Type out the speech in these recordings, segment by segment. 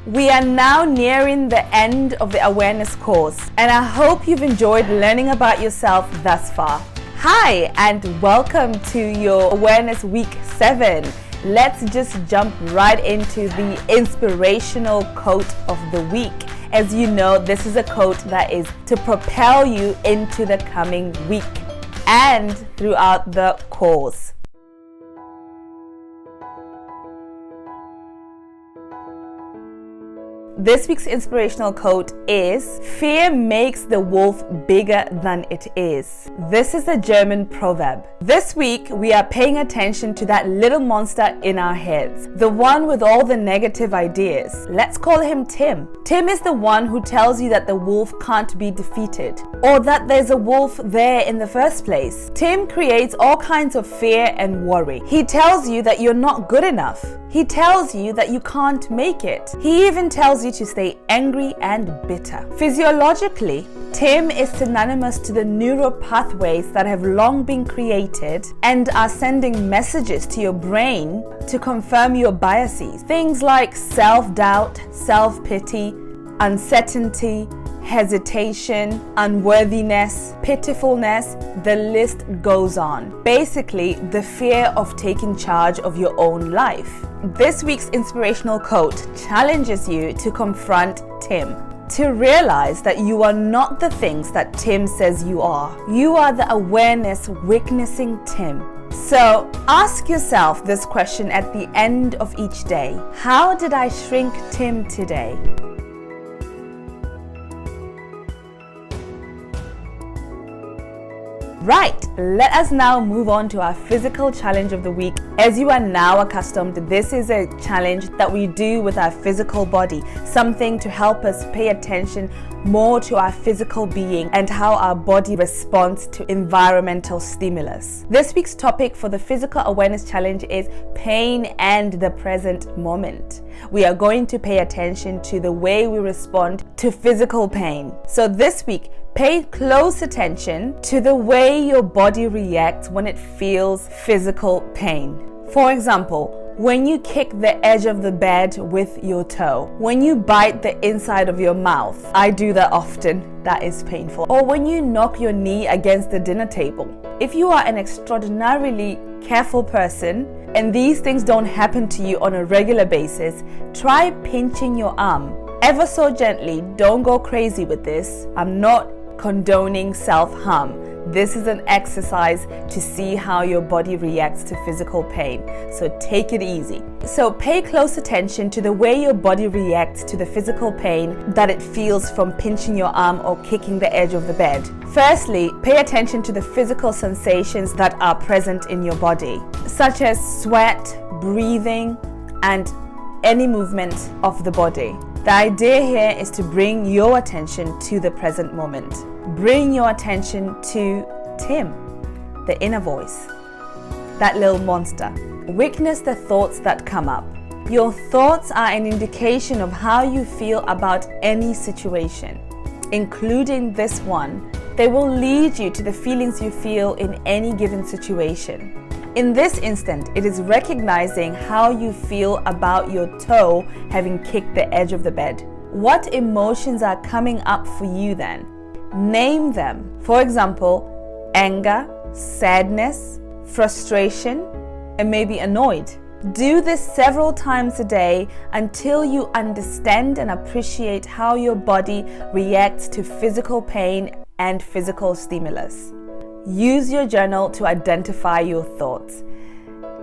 We are now nearing the end of the awareness course, and I hope you've enjoyed learning about yourself thus far. Hi, and welcome to your Awareness Week 7. Let's just jump right into the inspirational quote of the week. As you know, this is a quote that is to propel you into the coming week and throughout the course. This week's inspirational quote is, "Fear makes the wolf bigger than it is." This is a German proverb. This week, we are paying attention to that little monster in our heads, the one with all the negative ideas. Let's call him Tim. Tim is the one who tells you that the wolf can't be defeated, or that there's a wolf there in the first place. Tim creates all kinds of fear and worry. He tells you that you're not good enough. He tells you that you can't make it. He even tells you to stay angry and bitter. Physiologically, Tim is synonymous to the neural pathways that have long been created and are sending messages to your brain to confirm your biases. Things like self-doubt, self-pity, uncertainty, hesitation, unworthiness, pitifulness, the list goes on. Basically, the fear of taking charge of your own life. This week's inspirational quote challenges you to confront Tim, to realize that you are not the things that Tim says you are. You are the awareness witnessing Tim. So ask yourself this question at the end of each day. How did I shrink Tim today? Right, let us now move on to our physical challenge of the week. As you are now accustomed, this is a challenge that we do with our physical body, something to help us pay attention more to our physical being and how our body responds to environmental stimulus. This week's topic for the physical awareness challenge is pain and the present moment. We are going to pay attention to the way we respond to physical pain. So this week, pay close attention to the way your body reacts when it feels physical pain. For example, when you kick the edge of the bed with your toe, when you bite the inside of your mouth, I do that often, that is painful, or when you knock your knee against the dinner table. If you are an extraordinarily careful person and these things don't happen to you on a regular basis, try pinching your arm ever so gently. Don't go crazy with this. I'm not condoning self-harm. This is an exercise to see how your body reacts to physical pain. So take it easy. So pay close attention to the way your body reacts to the physical pain that it feels from pinching your arm or kicking the edge of the bed. Firstly, pay attention to the physical sensations that are present in your body, such as sweat, breathing, and any movement of the body. The idea here is to bring your attention to the present moment. Bring your attention to Tim, the inner voice, that little monster. Witness the thoughts that come up. Your thoughts are an indication of how you feel about any situation, including this one. They will lead you to the feelings you feel in any given situation. In this instant, it is recognizing how you feel about your toe having kicked the edge of the bed. What emotions are coming up for you then? Name them. For example, anger, sadness, frustration, and maybe annoyed. Do this several times a day until you understand and appreciate how your body reacts to physical pain and physical stimulus. Use your journal to identify your thoughts.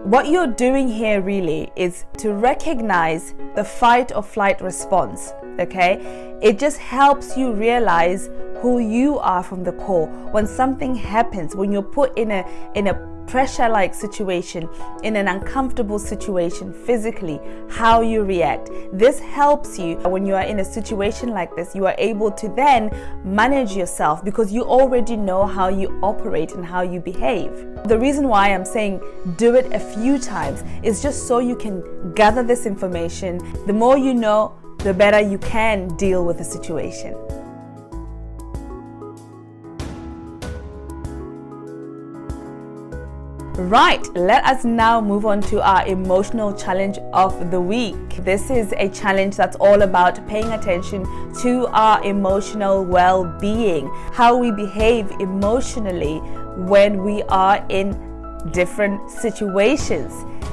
What you're doing here really is to recognize the fight or flight response, okay? It just helps you realize who you are from the core. When something happens, when you're put in a pressure-like situation, in an uncomfortable situation physically, how you react. This helps you when you are in a situation like this. You are able to then manage yourself because you already know how you operate and how you behave. The reason why I'm saying do it a few times is just so you can gather this information. The more you know, the better you can deal with the situation. Right, let us now move on to our emotional challenge of the week. This is a challenge that's all about paying attention to our emotional well-being, how we behave emotionally when we are in different situations.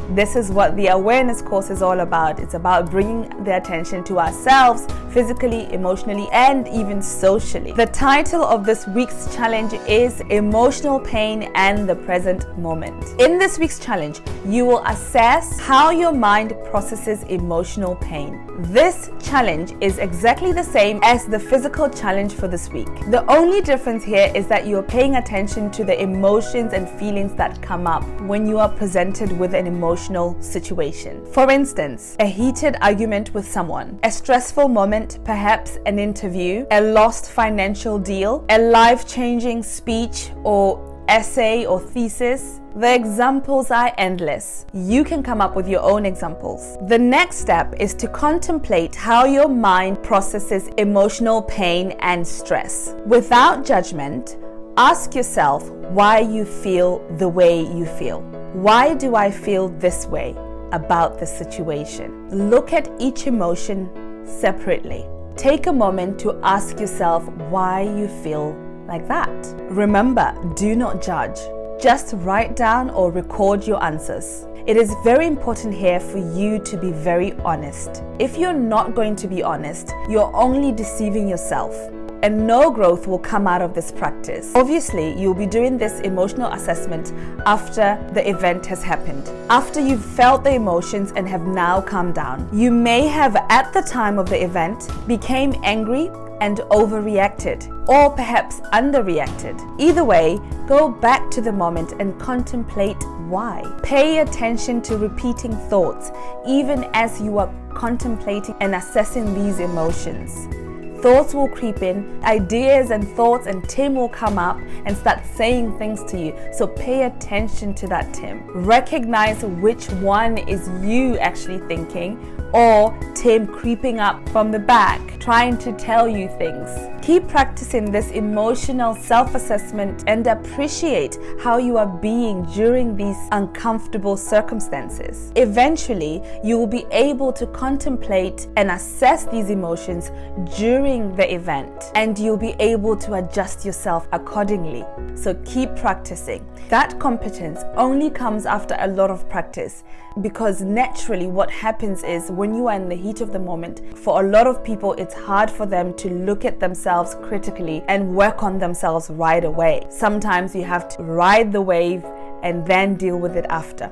This is what the awareness course is all about. It's about bringing the attention to ourselves physically, emotionally, and even socially. The title of this week's challenge is Emotional Pain and the Present Moment. In this week's challenge, you will assess how your mind processes emotional pain. This challenge is exactly the same as the physical challenge for this week. The only difference here is that you're paying attention to the emotions and feelings that come up when you are presented with an emotional situation. For instance, a heated argument with someone, a stressful moment, perhaps an interview, a lost financial deal, a life-changing speech or essay or thesis. The examples are endless. You can come up with your own examples. The next step is to contemplate how your mind processes emotional pain and stress. Without judgment, ask yourself why you feel the way you feel. Why do I feel this way about the situation? Look at each emotion separately. Take a moment to ask yourself why you feel like that. Remember, do not judge. Just write down or record your answers. It is very important here for you to be very honest. If you're not going to be honest, you're only deceiving yourself, and no growth will come out of this practice. Obviously, you'll be doing this emotional assessment after the event has happened, after you've felt the emotions and have now calmed down. You may have, at the time of the event, became angry and overreacted, or perhaps underreacted. Either way, go back to the moment and contemplate why. Pay attention to repeating thoughts, even as you are contemplating and assessing these emotions. Thoughts will creep in, ideas and thoughts, and Tim will come up and start saying things to you. So pay attention to that Tim. Recognize which one is you actually thinking, or Tim creeping up from the back, trying to tell you things. Keep practicing this emotional self-assessment and appreciate how you are being during these uncomfortable circumstances. Eventually, you will be able to contemplate and assess these emotions during the event, and you'll be able to adjust yourself accordingly. So keep practicing. That competence only comes after a lot of practice, because naturally what happens is when you are in the heat of the moment, for a lot of people it's hard for them to look at themselves critically and work on themselves right away. Sometimes you have to ride the wave and then deal with it after.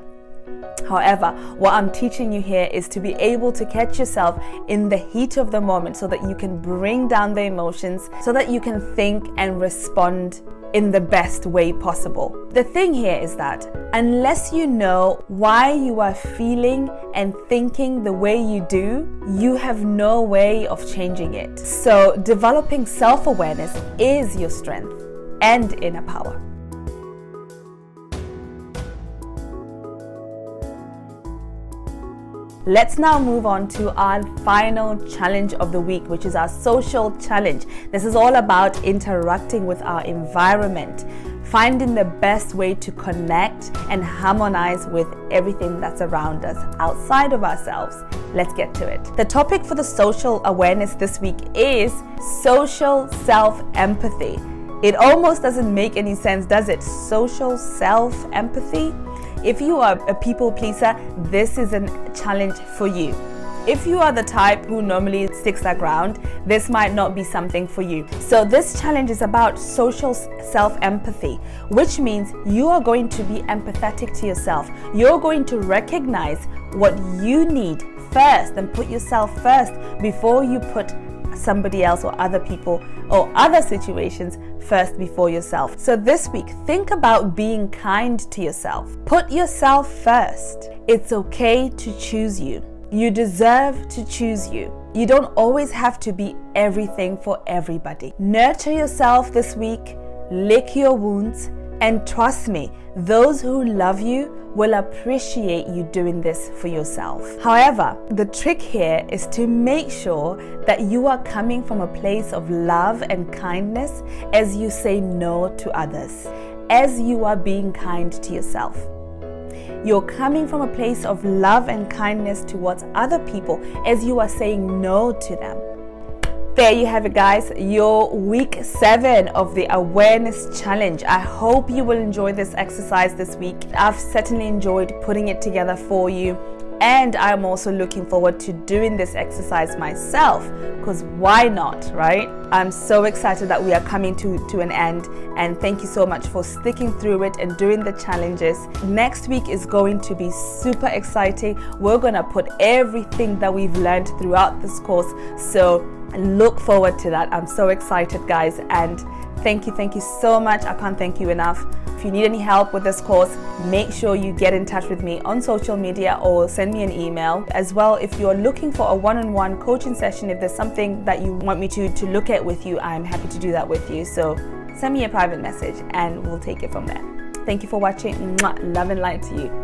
However, what I'm teaching you here is to be able to catch yourself in the heat of the moment so that you can bring down the emotions, so that you can think and respond in the best way possible. The thing here is that unless you know why you are feeling and thinking the way you do, you have no way of changing it. So developing self-awareness is your strength and inner power. Let's now move on to our final challenge of the week, which is our social challenge. This is all about interacting with our environment, finding the best way to connect and harmonize with everything that's around us outside of ourselves. Let's get to it. The topic for the social awareness this week is social self-empathy. It almost doesn't make any sense, does it? Social self-empathy? If you are a people pleaser, this is a challenge for you. If you are the type who normally sticks their ground, this might not be something for you. So this challenge is about social self-empathy, which means you are going to be empathetic to yourself. You're going to recognize what you need first and put yourself first before you put somebody else or other people or other situations first before yourself. So this week, think about being kind to yourself. Put yourself first. It's okay to choose you. You deserve to choose you. You don't always have to be everything for everybody. Nurture yourself this week, lick your wounds, and trust me, those who love you will appreciate you doing this for yourself. However, the trick here is to make sure that you are coming from a place of love and kindness as you say no to others, as you are being kind to yourself. You're coming from a place of love and kindness towards other people as you are saying no to them. There you have it, guys, your week 7 of the awareness challenge. I hope you will enjoy this exercise this week. I've certainly enjoyed putting it together for you, and I'm also looking forward to doing this exercise myself, because why not, right? I'm so excited that we are coming to an end, and thank you so much for sticking through it and doing the challenges. Next week is going to be super exciting. We're going to put everything that we've learned throughout this course, so look forward to that. I'm so excited, guys, and thank you so much. I can't thank you enough. If you need any help with this course, make sure you get in touch with me on social media or send me an email. As well, if you're looking for a one-on-one coaching session, if there's something that you want me to look at with you, I'm happy to do that with you. So send me a private message and we'll take it from there. Thank you for watching. Mwah. Love and light to you.